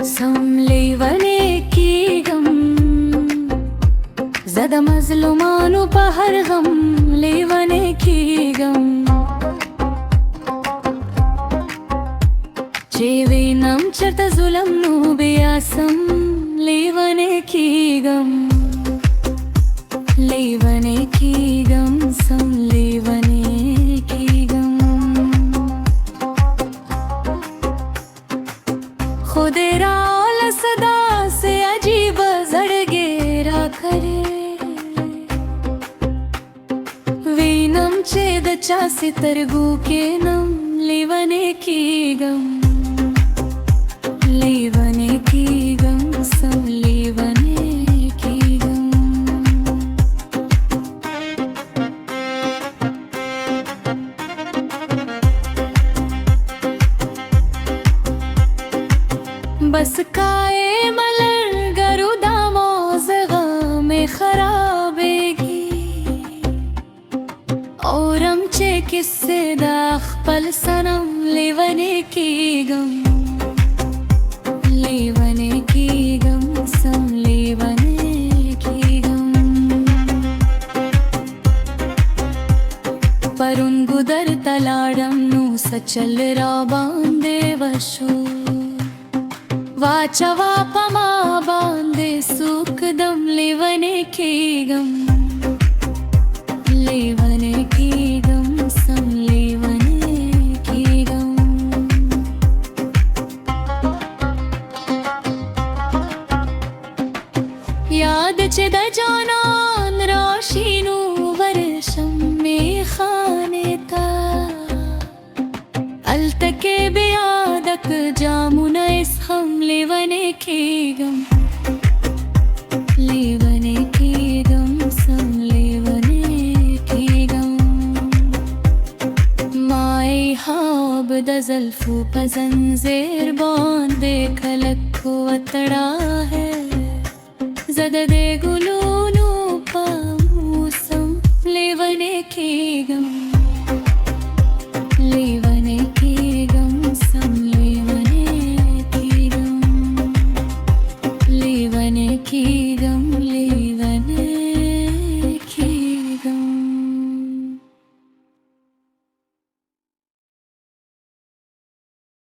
संलेवने की गम ज़दा मज़लुमानु पहर गम लेवने की गम जेवेनम चरत जुलम नु बेयासम लेवने की गम लेवने की गम संलेवने की गम खुदेरा सदा से अजीब जड़गेरा करे वीनम चेद चासी तरगू के नम लेवने की गम लेवने की गम संलेवने की गम बस काए मलर गरुदा मौज़गा में खराबेगी औरम चे किस्से दाख पल सनम लेवने की गम लेवने की गम संलेवने की गम परुन गुदर तलाडम नु सचल रा बांदे वशो वाचवा पमा बांदे सुखदम लेवने की गम लेवने की गम संलेवने की गम याद चेद जानान राशीनु वर्षम में खाने ता अलतके बेयादक जामुना इस हम लेवने की गम लेवने की गम संलेवने की गम माए हाब दजल्फू पजंजेर बांधे खलक को अतड़ा है ज़दा दे गुलूनू पा मौसम लेवने की गम